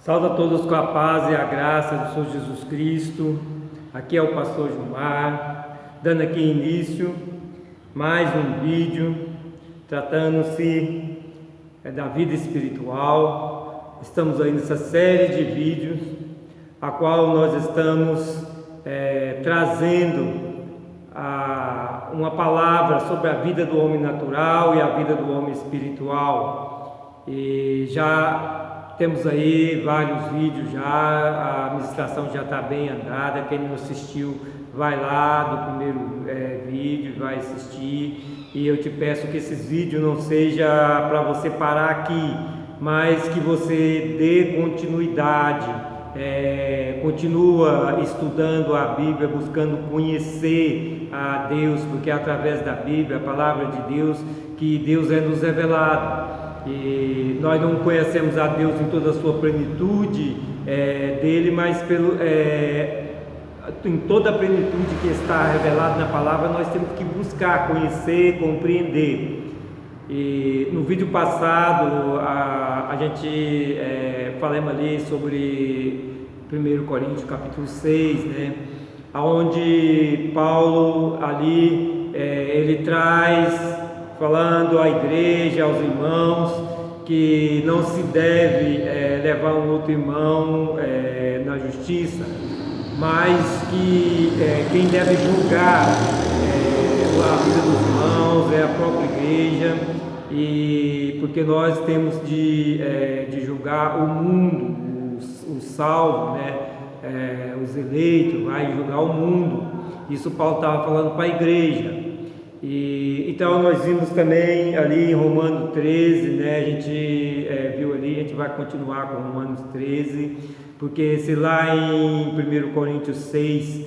Saúde a todos com a paz e a graça do Senhor Jesus Cristo. Aqui é o pastor Gilmar, dando aqui início mais um vídeo tratando-se da vida espiritual. Estamos aí nessa série de vídeos a qual nós estamos trazendo uma palavra sobre a vida do homem natural e a vida do homem espiritual. E já temos aí vários vídeos já, a ministração já está bem andada. Quem não assistiu, vai lá do primeiro vídeo, vai assistir. E eu te peço que esses vídeos não seja para você parar aqui, mas que você dê continuidade, continua estudando a Bíblia, buscando conhecer a Deus, porque é através da Bíblia, a palavra de Deus, que Deus é nos revelado. E nós não conhecemos a Deus em toda a sua plenitude dele, mas em toda a plenitude que está revelada na palavra, nós temos que buscar, conhecer, compreender. E no vídeo passado a gente falamos ali sobre 1 Coríntios capítulo 6, né? Onde Paulo ali ele traz, falando à igreja, aos irmãos, que não se deve levar um outro irmão na justiça, mas que quem deve julgar a vida dos irmãos é a própria igreja, e porque nós temos de julgar o mundo, os salvos, né? Os eleitos, vai julgar o mundo. Isso Paulo estava falando para a igreja. Então nós vimos também ali em Romanos 13, né? A gente viu ali, a gente vai continuar com Romanos 13, porque se lá em 1 Coríntios 6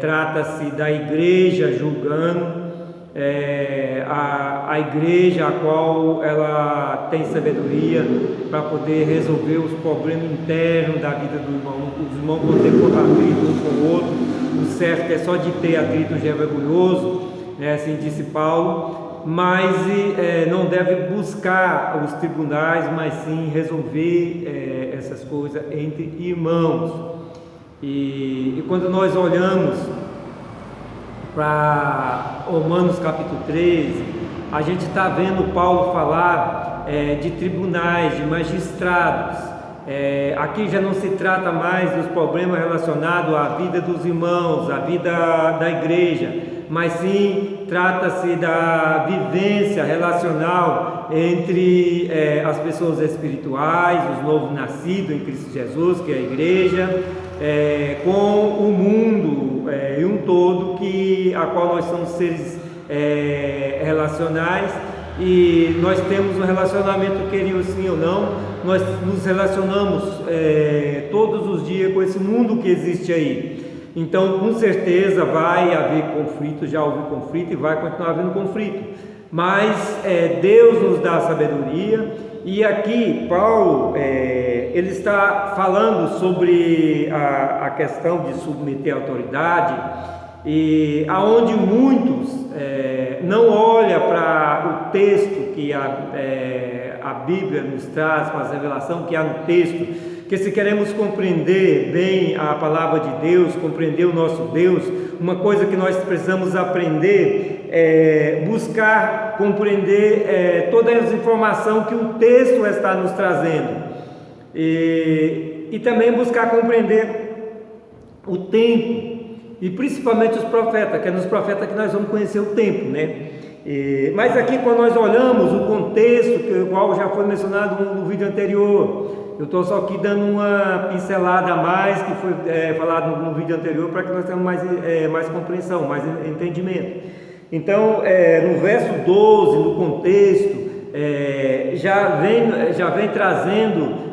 trata-se da igreja julgando, a igreja a qual ela tem sabedoria para poder resolver os problemas internos da vida do irmão. Os irmãos vão ter atrito um com o outro, o certo é só de ter atrito já é vergonhoso, assim disse Paulo, mas não deve buscar os tribunais, mas sim resolver essas coisas entre irmãos. E quando nós olhamos para Romanos capítulo 13, a gente está vendo Paulo falar de tribunais, de magistrados. Aqui já não se trata mais dos problemas relacionados à vida dos irmãos, à vida da igreja, mas sim trata-se da vivência relacional entre as pessoas espirituais, os novos nascidos em Cristo Jesus, que é a igreja, com o mundo e um todo a qual nós somos seres relacionais, e nós temos um relacionamento, querido sim ou não, nós nos relacionamos todos os dias com esse mundo que existe aí. Então, com certeza vai haver conflito, já houve conflito e vai continuar havendo conflito, mas Deus nos dá a sabedoria. E aqui Paulo ele está falando sobre a questão de submeter a autoridade, e aonde muitos não olham para o texto que a Bíblia nos traz, para a revelação que há no texto, que se queremos compreender bem a palavra de Deus, compreender o nosso Deus, uma coisa que nós precisamos aprender buscar compreender todas as informações que o texto está nos trazendo, e também buscar compreender o tempo, e principalmente os profetas, que é nos profetas que nós vamos conhecer o tempo, né? Mas aqui, quando nós olhamos o contexto, o qual já foi mencionado no vídeo anterior, eu estou só aqui dando uma pincelada a mais que foi falado no vídeo anterior, para que nós tenhamos mais compreensão, mais entendimento. Então, no verso 12, no contexto, já vem trazendo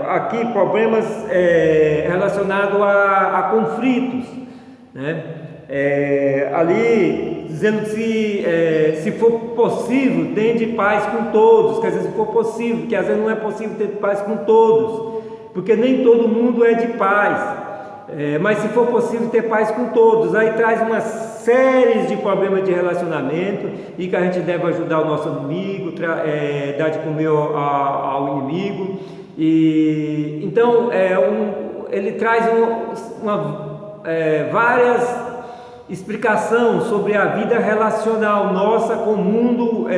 aqui problemas relacionados a conflitos, né? Ali dizendo que se for possível, tende paz com todos. Quer dizer, se for possível, que às vezes não é possível ter paz com todos, porque nem todo mundo é de paz, mas se for possível ter paz com todos. Aí traz uma série de problemas de relacionamento, e que a gente deve ajudar o nosso inimigo, dar de comer ao inimigo, E então ele traz várias explicações sobre a vida relacional nossa com o mundo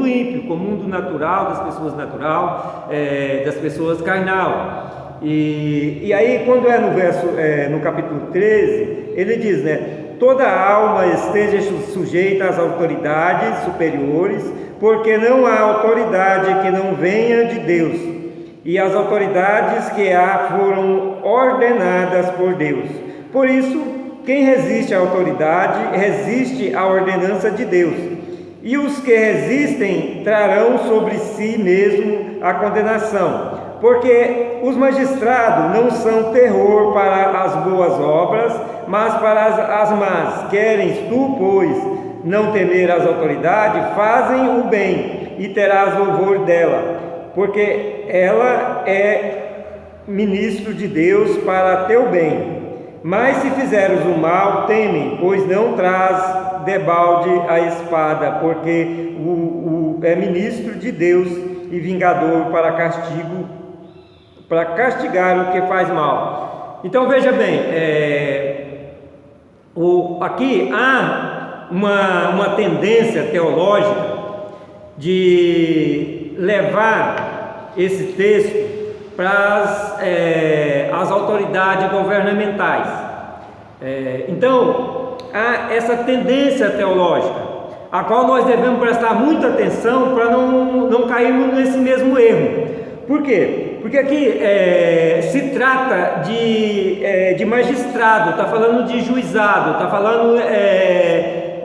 ímpio, com o mundo natural, das pessoas das pessoas carnal. E aí, quando no capítulo 13, ele diz, né: toda alma esteja sujeita às autoridades superiores, porque não há autoridade que não venha de Deus, e as autoridades que há foram ordenadas por Deus. Por isso, quem resiste à autoridade, resiste à ordenança de Deus. E os que resistem trarão sobre si mesmo a condenação, porque os magistrados não são terror para as boas obras, mas para as más. Queres tu, pois, não temer as autoridades? Fazem o bem, e terás louvor dela, porque ela é ministro de Deus para teu bem. Mas se fizeres o mal, teme, pois não traz debalde a espada, porque é ministro de Deus e vingador para castigar o que faz mal. Então veja bem, aqui há uma tendência teológica de levar esse texto para as autoridades governamentais. Então, há essa tendência teológica, a qual nós devemos prestar muita atenção para não cairmos nesse mesmo erro. Por quê? Porque aqui se trata de magistrado, está falando de juizado, está falando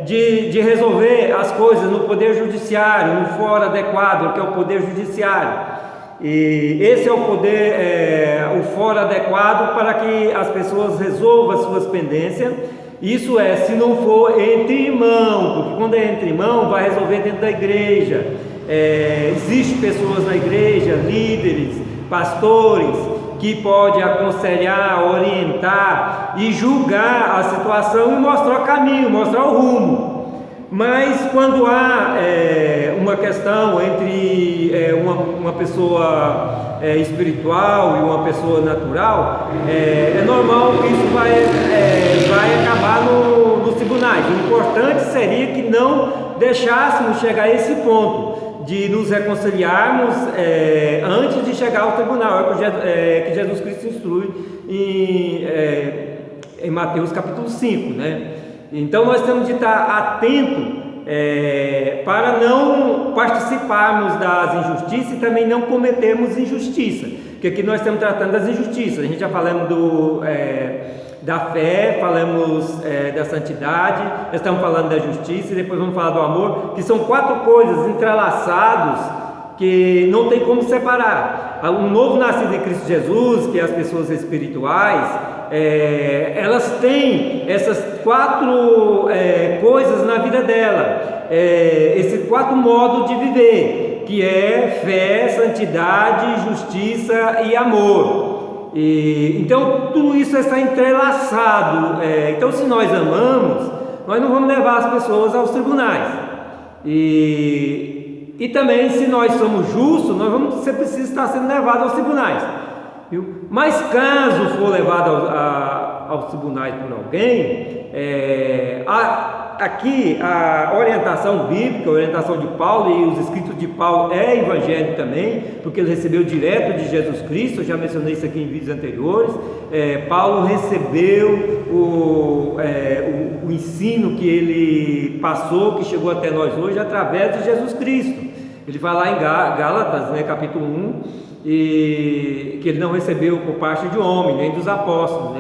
de resolver as coisas no poder judiciário, no fórum adequado, que é o poder judiciário. E esse é o poder, o fórum adequado para que as pessoas resolvam as suas pendências. Isso se não for entre irmãos, porque quando é entre irmãos, vai resolver dentro da igreja. Existem pessoas na igreja, líderes, pastores, que podem aconselhar, orientar e julgar a situação e mostrar o caminho, mostrar o rumo. Mas quando há uma questão entre uma pessoa espiritual e uma pessoa natural, é normal que isso vai acabar nos tribunais. O importante seria que não deixássemos chegar a esse ponto de nos reconciliarmos antes de chegar ao tribunal, que Jesus Cristo instrui em Mateus capítulo 5, né? Então nós temos de estar atentos para não participarmos das injustiças e também não cometermos injustiça, porque aqui nós estamos tratando das injustiças. A gente já falamos da fé, falamos da santidade, nós estamos falando da justiça e depois vamos falar do amor, que são 4 coisas entrelaçadas que não tem como separar. O novo nascido em Cristo Jesus, que é as pessoas espirituais, elas têm essas 4 coisas na vida dela, esses 4 modos de viver, que é fé, santidade, justiça e amor. Então tudo isso está entrelaçado. Então, se nós amamos, nós não vamos levar as pessoas aos tribunais. E também, se nós somos justos, nós vamos precisar estar sendo levados aos tribunais. Mas caso for levado aos tribunais por alguém, aqui a orientação bíblica, a orientação de Paulo, e os escritos de Paulo é evangelho também, porque ele recebeu direto de Jesus Cristo. Eu já mencionei isso aqui em vídeos anteriores. Paulo recebeu o ensino que ele passou, que chegou até nós hoje, através de Jesus Cristo. Ele vai lá em Gálatas, né, capítulo 1, e que ele não recebeu por parte de homem, nem dos apóstolos.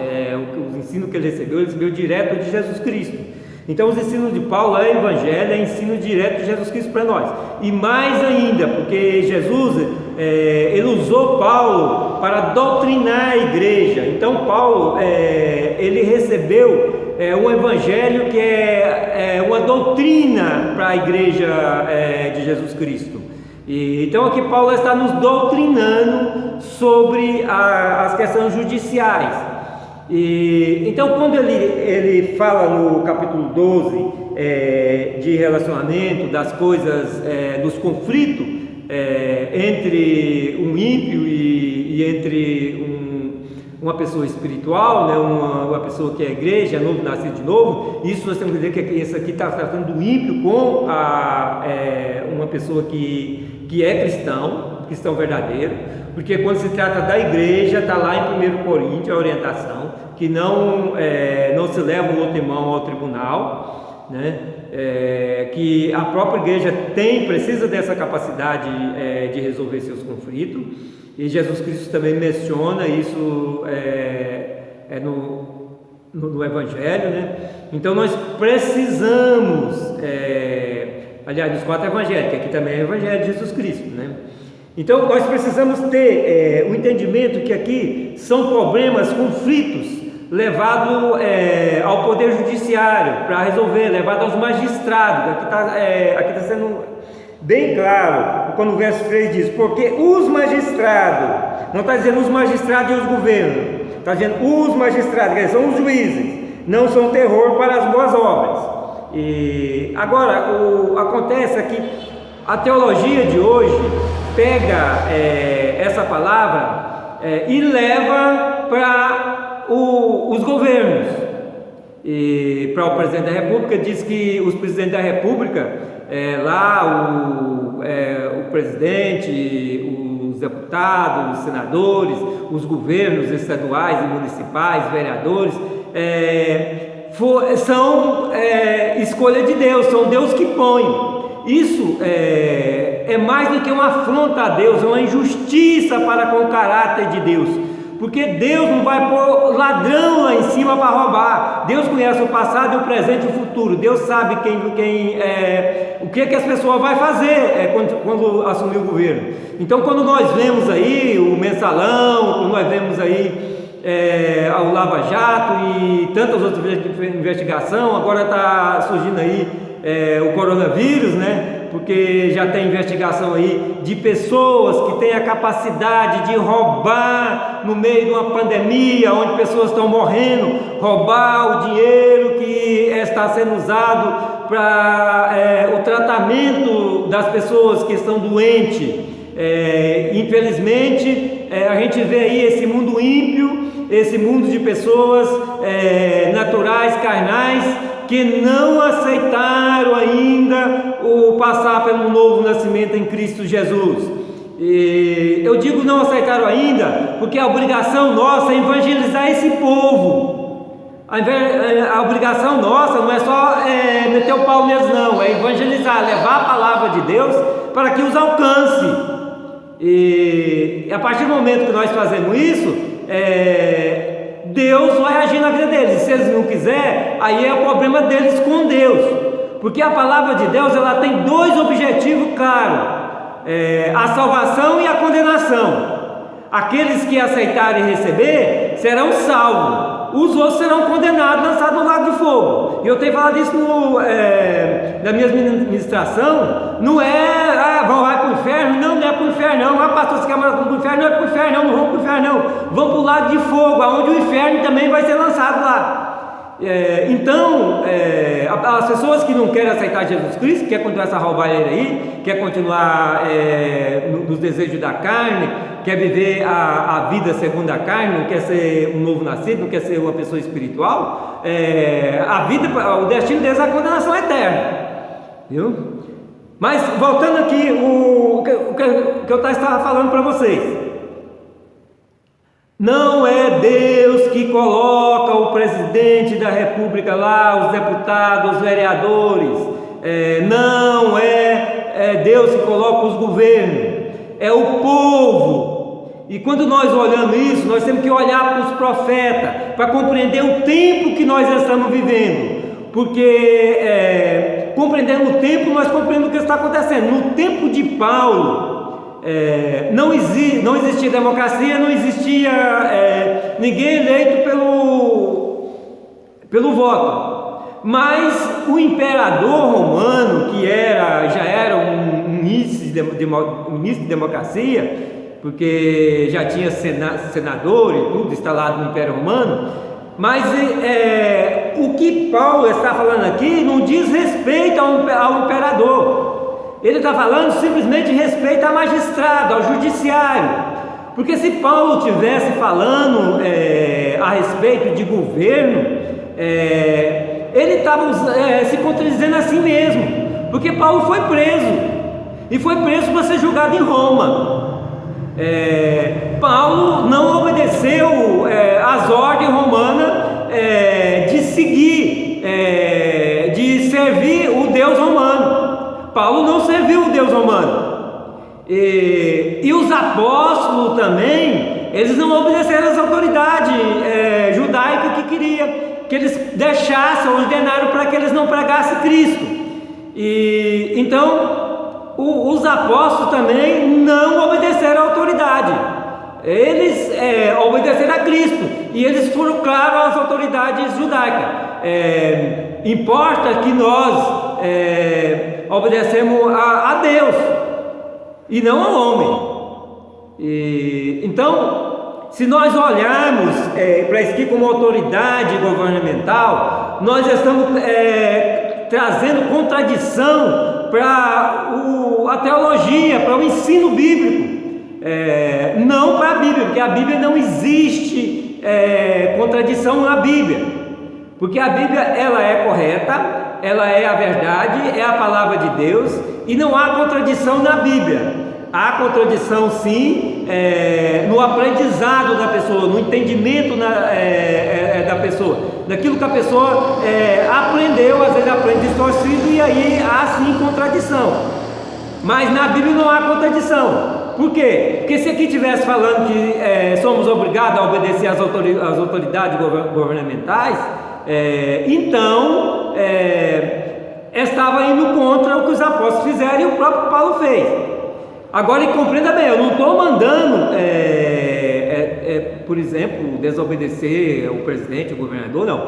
Os ensinos que ele recebeu direto de Jesus Cristo. Então os ensinos de Paulo é evangelho, é ensino direto de Jesus Cristo para nós. E mais ainda, porque Jesus, ele usou Paulo para doutrinar a igreja. Então Paulo, ele recebeu um evangelho que é uma doutrina para a igreja de Jesus Cristo. Então aqui Paulo está nos doutrinando sobre as questões judiciais. Então quando ele fala no capítulo 12 de relacionamento, das coisas, dos conflitos entre um ímpio e entre uma pessoa espiritual, né, uma pessoa que é igreja, novo nascido de novo. Isso nós temos que dizer que isso aqui está tratando do ímpio com uma pessoa que é cristão verdadeiro, porque quando se trata da igreja, está lá em 1 Coríntios a orientação, que não se leva o outro irmão ao tribunal, né? Que a própria igreja precisa dessa capacidade de resolver seus conflitos, e Jesus Cristo também menciona isso no Evangelho, né? Então nós precisamos, aliás, nos 4 evangelhos, que aqui também é o Evangelho de Jesus Cristo, né? Então nós precisamos ter o entendimento que aqui são problemas, conflitos levados ao Poder Judiciário para resolver, levados aos magistrados. Aqui está sendo bem claro, quando o verso 3 diz: porque os magistrados, não está dizendo os magistrados e os governos, está dizendo os magistrados, que são os juízes, não são terror para as boas obras. E agora, acontece que a teologia de hoje pega essa palavra e leva para os governos. E para o presidente da República, diz que os presidentes da República, o presidente, os deputados, os senadores, os governos estaduais e municipais, vereadores, são escolha de Deus, são Deus que põe. Isso é mais do que uma afronta a Deus, é uma injustiça para com o caráter de Deus, porque Deus não vai pôr ladrão lá em cima para roubar. Deus conhece o passado, o presente e o futuro. Deus sabe o que as pessoas vão fazer quando assumir o governo. Então, quando nós vemos aí o mensalão, quando nós vemos aí o Lava Jato e tantas outras investigações, agora está surgindo aí o coronavírus, né? Porque já tem investigação aí de pessoas que têm a capacidade de roubar no meio de uma pandemia, onde pessoas estão morrendo, roubar o dinheiro que está sendo usado para o tratamento das pessoas que estão doentes. Infelizmente, a gente vê aí esse mundo ímpio, esse mundo de pessoas naturais, carnais, que não aceitaram ainda o passar pelo novo nascimento em Cristo Jesus. E eu digo não aceitaram ainda, porque a obrigação nossa é evangelizar esse povo. A obrigação nossa não é só meter o pau neles, não, é evangelizar, levar a palavra de Deus para que os alcance. E a partir do momento que nós fazemos isso, Deus vai agir na vida deles. Se eles não quiserem, aí é o problema deles com Deus, porque a palavra de Deus ela tem 2 objetivos claros: a salvação e a condenação. Aqueles que aceitarem receber serão salvos, os outros serão condenados, lançados no lago de fogo. E eu tenho falado isso na minha ministração. Não vai para o inferno, não é para o inferno não. Pastor, se quer mandar para o inferno, não é para o inferno não, não vão para o inferno não, vão para o lago de fogo, onde o inferno também vai ser lançado lá. Então, as pessoas que não querem aceitar Jesus Cristo, quer continuar essa roubalheira aí, quer continuar nos desejos da carne, quer viver a vida segundo a carne, não quer ser um novo nascido, não quer ser uma pessoa espiritual, o destino deles é a condenação eterna, viu? Mas voltando aqui, o que eu estava falando para vocês, não é Deus que coloca o presidente da República lá, os deputados, os vereadores, não é Deus que coloca os governos, é o povo. E quando nós olhamos isso, nós temos que olhar para os profetas, para compreender o tempo que nós estamos vivendo, porque compreendendo o tempo, nós compreendemos o que está acontecendo. No tempo de Paulo, não existia democracia, não existia ninguém eleito pelo voto, mas o imperador romano, que já era um início de democracia, porque já tinha senador e tudo instalado no Império Romano, mas o que Paulo está falando aqui não diz respeito ao imperador. ele está falando simplesmente de respeito ao magistrado, ao judiciário. Porque se Paulo estivesse falando a respeito de governo, ele estava se contradizendo a si mesmo. Porque Paulo foi preso, e foi preso para ser julgado em Roma. Paulo não obedeceu às ordens romanas de seguir, de servir o Deus romano. Paulo não serviu o Deus romano. E os apóstolos também, eles não obedeceram às autoridades judaicas que queria que eles deixassem, ordenaram para que eles não pregassem Cristo. E então os apóstolos também não obedeceram à autoridade. Eles obedeceram a Cristo, e eles foram claros às autoridades judaicas. Importa que nós obedecemos a Deus e não ao homem. Então, se nós olharmos para isso aqui como autoridade governamental, nós estamos trazendo contradição para a teologia, para o ensino bíblico, não para a Bíblia, porque a Bíblia não existe contradição na Bíblia, porque a Bíblia ela é correta, ela é a verdade, é a palavra de Deus, e não há contradição na Bíblia. Há contradição sim no aprendizado da pessoa, no entendimento da pessoa, daquilo que a pessoa aprendeu, às vezes aprende distorcido, e aí há sim contradição. Mas na Bíblia não há contradição. Por quê? Porque se aqui estivesse falando que somos obrigados a obedecer às autoridades governamentais, então estava indo contra o que os apóstolos fizeram e o próprio Paulo fez. Agora, compreenda bem, eu não estou mandando, por exemplo, desobedecer o presidente, o governador, não.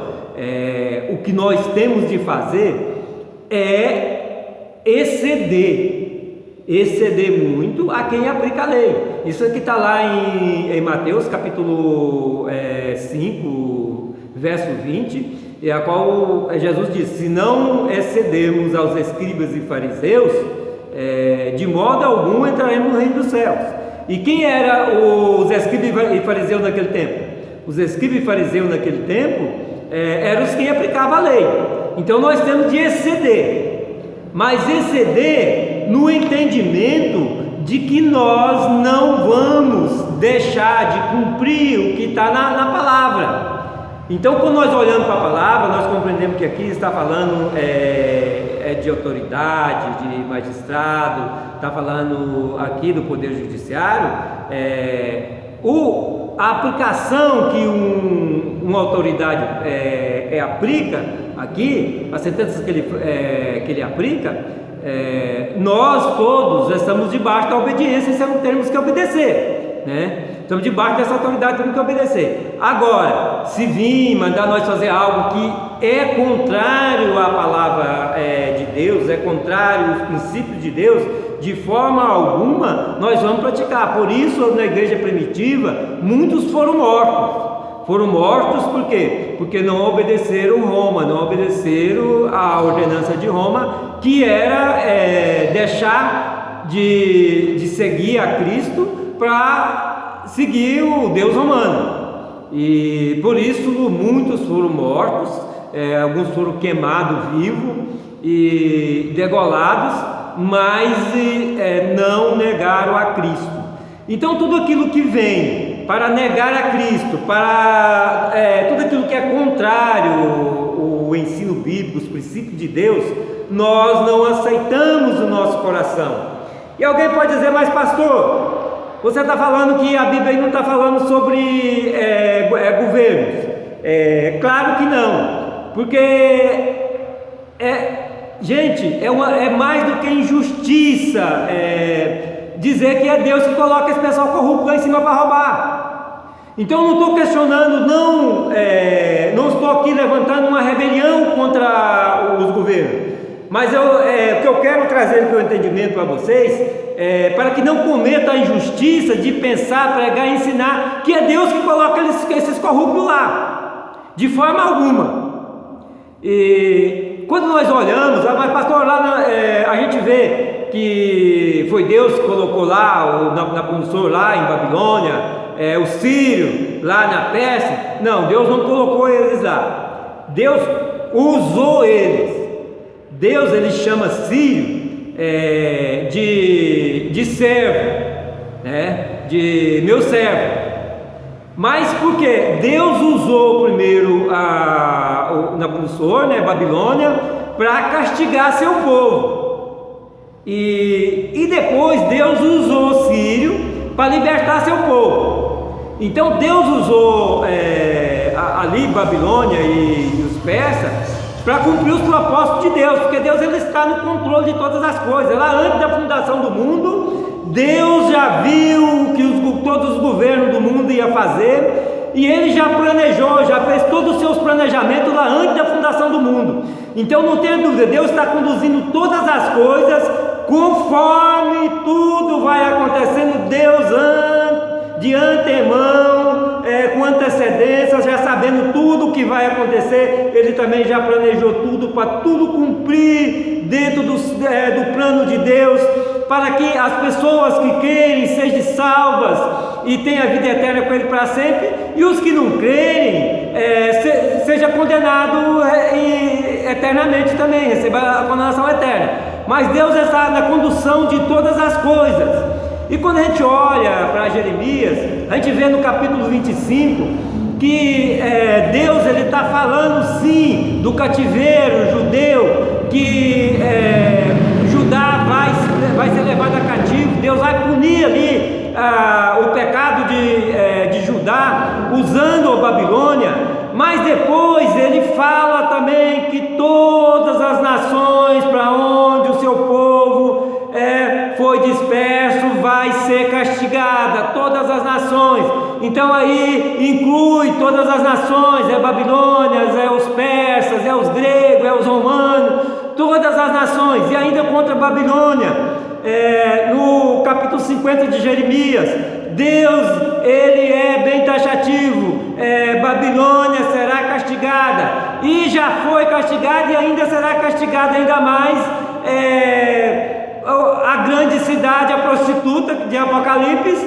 O que nós temos de fazer é exceder muito a quem aplica a lei. Isso aqui está lá em Mateus capítulo 5, verso 20, a qual Jesus diz: se não excedermos aos escribas e fariseus, de modo algum entraremos no reino dos céus. E quem eram os escribas e fariseus naquele tempo? Os escribas e fariseus naquele tempo eram os que aplicavam a lei. Então nós temos de exceder, mas exceder no entendimento de que nós não vamos deixar de cumprir o que está na palavra. Então, quando nós olhamos para a palavra, nós compreendemos que aqui está falando de autoridade, de magistrado, está falando aqui do poder judiciário. A aplicação que uma autoridade aplica aqui, as sentenças que ele aplica, nós todos estamos debaixo da obediência e temos que obedecer, né? Estamos debaixo dessa autoridade, temos que obedecer. Agora, se vir mandar nós fazer algo que é contrário à palavra de Deus, é contrário aos princípios de Deus, de forma alguma nós vamos praticar. Por isso, na igreja primitiva, muitos foram mortos. Foram mortos por quê? Porque não obedeceram Roma, não obedeceram a ordenança de Roma, que era deixar de seguir a Cristo para seguir o Deus romano. E por isso muitos foram mortos, alguns foram queimados vivos e degolados, mas não negaram a Cristo. Então tudo aquilo que vem para negar a Cristo, para tudo aquilo que é contrário ao ensino bíblico, os princípios de Deus, nós não aceitamos no nosso coração. E alguém pode dizer: mas pastor, você está falando que a Bíblia aí não está falando sobre governos. Claro que não, porque gente, é mais do que injustiça dizer que é Deus que coloca esse pessoal corrupto lá em cima para roubar. Então eu não estou questionando, não estou aqui levantando uma rebelião contra os governos, mas o que eu quero trazer no meu entendimento para vocês para que não cometa a injustiça de pensar, pregar e ensinar que é Deus que coloca esses corruptos lá, de forma alguma. E quando nós olhamos, mas pastor, lá a gente vê que foi Deus que colocou lá o Nabucodonosor lá em Babilônia, o Sírio lá na Pérsia. Não, Deus não colocou eles lá, Deus usou eles. Deus, ele chama Sírio de servo, né? De meu servo. Mas por quê? Deus usou primeiro o Nabucodonosor, né, Babilônia, para castigar seu povo, e depois Deus usou o Sírio para libertar seu povo. Então Deus usou ali Babilônia e os persas para cumprir os propósitos de Deus, porque Deus, ele está no controle de todas as coisas. Lá antes da fundação do mundo, Deus já viu o que todos os governos do mundo iam fazer, e ele já planejou, já fez todos os seus planejamentos lá antes da fundação do mundo. Então não tenha dúvida, Deus está conduzindo todas as coisas conforme tudo vai acontecendo. Deus de antemão, com antecedência, já sabendo tudo o que vai acontecer, ele também já planejou tudo para tudo cumprir dentro do plano de Deus, para que as pessoas que crerem sejam salvas e tenham a vida eterna com ele para sempre, e os que não crerem seja condenado eternamente também, receba a condenação eterna. Mas Deus está na condução de todas as coisas. E quando a gente olha para Jeremias, a gente vê no capítulo 25 que Deus, ele está falando sim do cativeiro judeu, que Judá vai ser levado a cativo. Deus vai punir ali o pecado de Judá usando a Babilônia, mas depois ele fala também que todas as nações para onde o seu povo foi disperso vai ser castigada, todas as nações. Então aí inclui todas as nações, Babilônias, os persas, os gregos, os romanos, todas as nações. E ainda contra a Babilônia, no capítulo 50 de Jeremias, Deus, ele é bem taxativo, Babilônia será castigada, e já foi castigada e ainda será castigada ainda mais, a grande cidade, a prostituta de Apocalipse,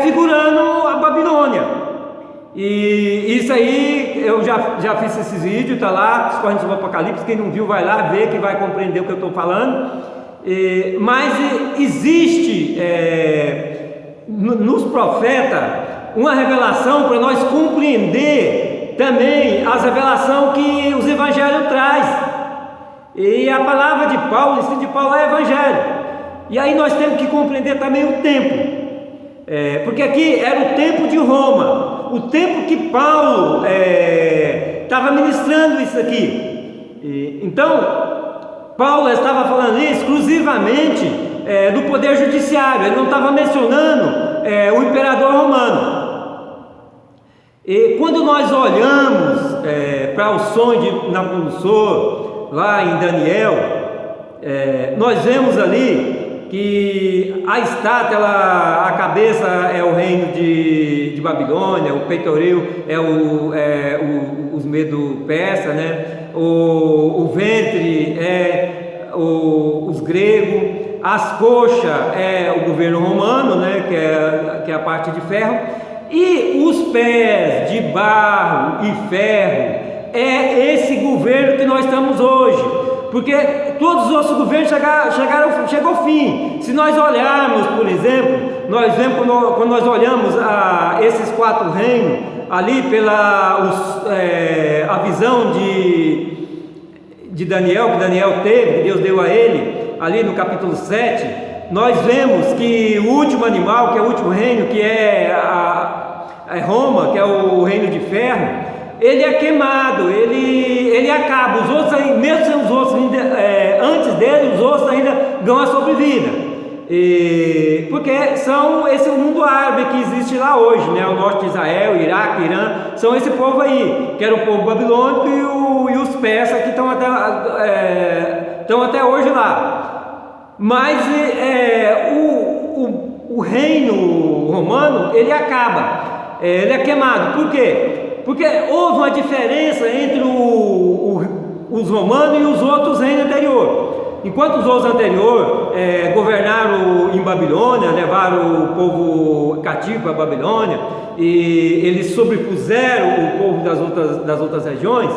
figurando a Babilônia. E isso aí, eu já fiz esses vídeos, está lá, discorrendo sobre o Apocalipse. Quem não viu vai lá ver, que vai compreender o que eu estou falando. Mas existe nos profetas uma revelação para nós compreender também as revelações que os evangelhos trazem. E a palavra de Paulo, o ensino de Paulo é evangelho. E aí nós temos que compreender também o tempo, porque aqui era o tempo de Roma, o tempo que Paulo estava ministrando isso aqui. Então Paulo estava falando exclusivamente do poder judiciário, ele não estava mencionando o imperador romano. E quando nós olhamos para o sonho de Nabucodonosor lá em Daniel, nós vemos ali que a estátua, a cabeça é o reino de Babilônia, o peitoril os medo-persa, né? O ventre os gregos, as coxas é o governo romano, né? Que é a parte de ferro, e os pés de barro e ferro é esse governo que nós estamos hoje, porque todos os outros governos chegou ao fim. Se nós olharmos, por exemplo, nós vemos quando nós olhamos esses 4 reinos ali pela a visão de Daniel, que Daniel teve, que Deus deu a ele, ali no capítulo 7, nós vemos que o último animal, que é o último reino, que é Roma, que é o reino de ferro, ele é queimado, ele acaba. Os outros, mesmo sem os outros, antes dele, os outros ainda ganham a sobrevida, porque são esse mundo árabe que existe lá hoje, né? O norte de Israel, Iraque, Irã, são esse povo aí, que era o povo babilônico, e os persas que estão até hoje lá. Mas o reino romano, ele acaba, ele é queimado. Por quê? Porque houve uma diferença entre os romanos e os outros reinos anteriores. Enquanto os outros anteriores governaram em Babilônia, levaram o povo cativo para a Babilônia, e eles sobrepuseram o povo das outras regiões,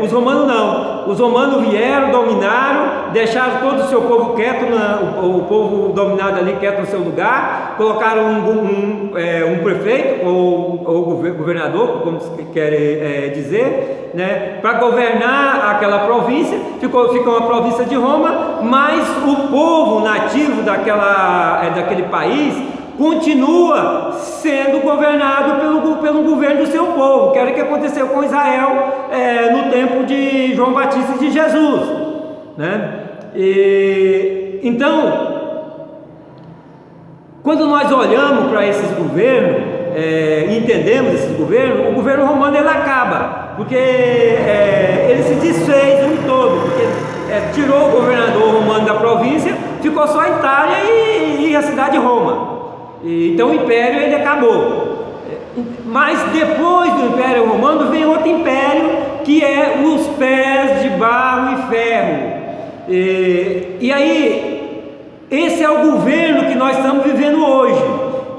os romanos não. Os romanos vieram, dominaram, deixaram todo o seu povo quieto, o povo dominado ali quieto no seu lugar, colocaram um prefeito ou governador, como se quer dizer, né, para governar aquela província. Ficou uma província de Roma, mas o povo nativo daquele país continua sendo governado pelo governo do seu povo, que era o que aconteceu com Israel no tempo de João Batista e de Jesus, né? Então, quando nós olhamos para esses governos, entendemos esses governos, o governo romano ele acaba, porque ele se desfez um todo, porque tirou o governador romano da província, ficou só a Itália e a cidade de Roma. Então o império ele acabou. Mas depois do Império Romano vem outro império, que é os pés de barro e ferro. E aí, esse é o governo que nós estamos vivendo hoje.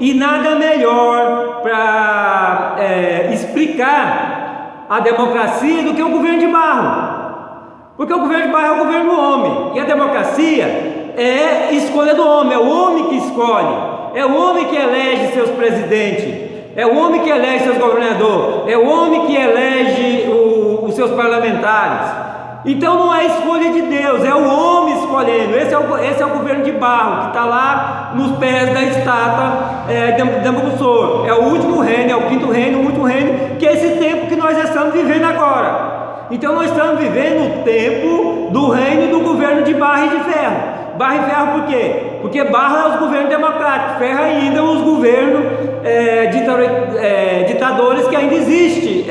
E nada melhor para explicar a democracia do que o governo de barro. Porque o governo de barro é o governo do homem, e a democracia é escolha do homem, é o homem que escolhe. É o homem que elege seus presidentes, é o homem que elege seus governadores, é o homem que elege os seus parlamentares. Então não é escolha de Deus, é o homem escolhendo. Esse é o governo de barro, que está lá nos pés da estátua de Nabucodonosor. É o último reino, é o quinto reino, o último reino, que é esse tempo que nós estamos vivendo agora. Então nós estamos vivendo o tempo do reino do governo de barro e de ferro. Barro e ferro por quê? Porque barro é os governos democráticos, ferro ainda os governos ditadores que ainda existem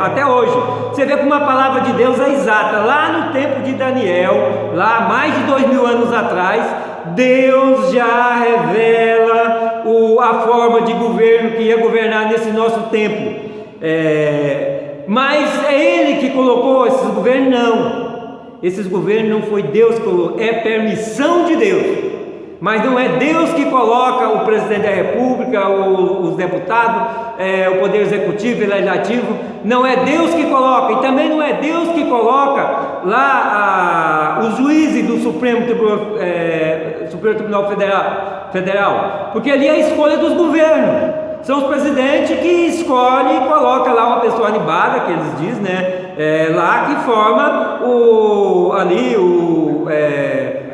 até hoje. Você vê como a palavra de Deus é exata. Lá no tempo de Daniel, lá mais de 2000 anos atrás, Deus já revela a forma de governo que ia governar nesse nosso tempo. Mas é Ele que colocou esses governos? Não. Esses governos não foi Deus que colocou, é permissão de Deus. Mas não é Deus que coloca o presidente da república, os deputados, o poder executivo e legislativo. Não é Deus que coloca, e também não é Deus que coloca lá os juízes do Supremo Tribunal Federal, porque ali é a escolha dos governos. São os presidentes que escolhem e colocam lá uma pessoa animada, que eles dizem, né? Lá que forma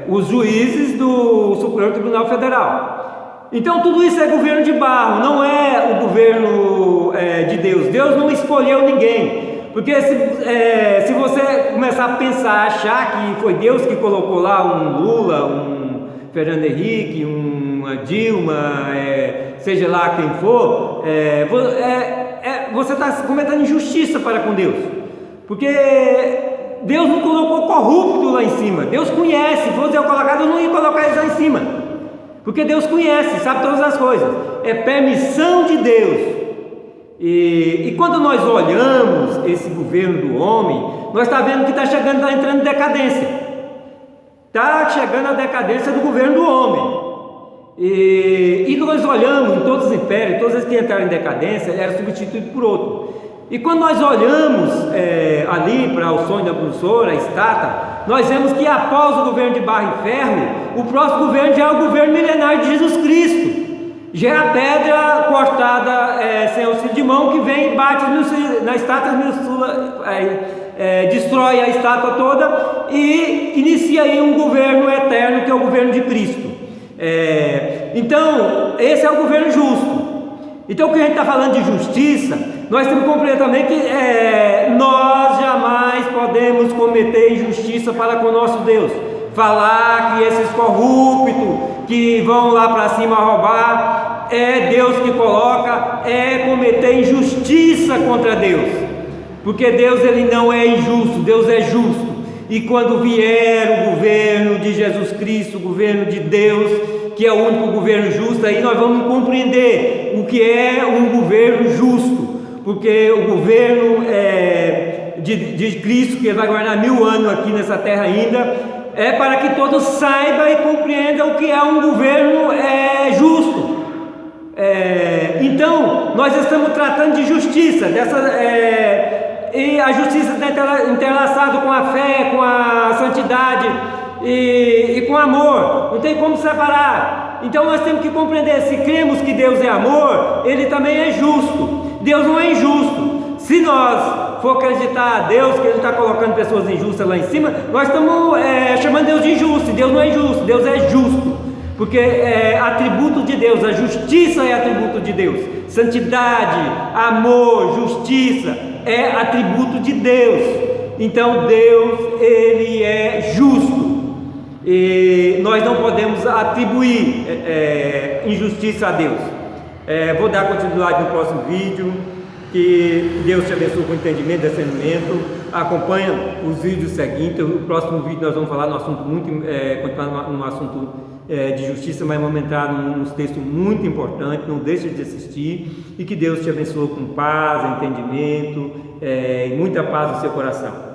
os juízes do Supremo Tribunal Federal. Então tudo isso é governo de barro, não é o governo de Deus. Deus não escolheu ninguém, porque se você começar a pensar, achar que foi Deus que colocou lá um Lula, um Fernando Henrique, uma Dilma, seja lá quem for, você está cometendo injustiça para com Deus, porque Deus não colocou corrupto lá em cima. Deus conhece. Se fosse eu colocar, Deus não ia colocar eles lá em cima, porque Deus conhece, sabe todas as coisas. É permissão de Deus. E quando nós olhamos esse governo do homem, nós estamos vendo que está entrando em decadência. Está chegando a decadência do governo do homem. E nós olhamos em todos os impérios, todos eles que entraram em decadência eram substituídos por outro. E quando nós olhamos ali para o sonho da professora, a estátua, nós vemos que após o governo de barro e ferro, o próximo governo já é o governo milenário de Jesus Cristo. Já é a pedra cortada sem auxílio de mão, que vem e bate na estátua, destrói a estátua toda e inicia aí um governo eterno, que é o governo de Cristo. Então esse é o governo justo. Então, o que a gente está falando de justiça, nós temos que compreender também que nós jamais podemos cometer injustiça para com o nosso Deus. Falar que esses corruptos que vão lá para cima roubar, é Deus que coloca, cometer injustiça contra Deus. Porque Deus ele não é injusto, Deus é justo. E quando vier o governo de Jesus Cristo, o governo de Deus, que é o único governo justo, aí nós vamos compreender o que é um governo justo, porque o governo de Cristo, que vai governar 1000 anos aqui nessa terra ainda, é para que todos saibam e compreendam o que é um governo justo. Então, nós estamos tratando de justiça, e a justiça está entrelaçada com a fé, com a santidade e com o amor, não tem como separar. Então nós temos que compreender, se cremos que Deus é amor, Ele também é justo. Deus não é injusto. Se nós for acreditar a Deus que Ele está colocando pessoas injustas lá em cima, nós estamos chamando Deus de injusto. Deus não é injusto, Deus é justo, porque é atributo de Deus, a justiça é atributo de Deus, santidade, amor, justiça é atributo de Deus. Então Deus, Ele é justo, e nós não podemos atribuir injustiça a Deus. Vou dar continuidade no próximo vídeo. Que Deus te abençoe com entendimento, discernimento. Acompanha os vídeos seguintes. No próximo vídeo nós vamos falar no assunto continuar no assunto de justiça, mas vamos entrar num texto muito importante. Não deixe de assistir, e que Deus te abençoe com paz, entendimento e muita paz no seu coração.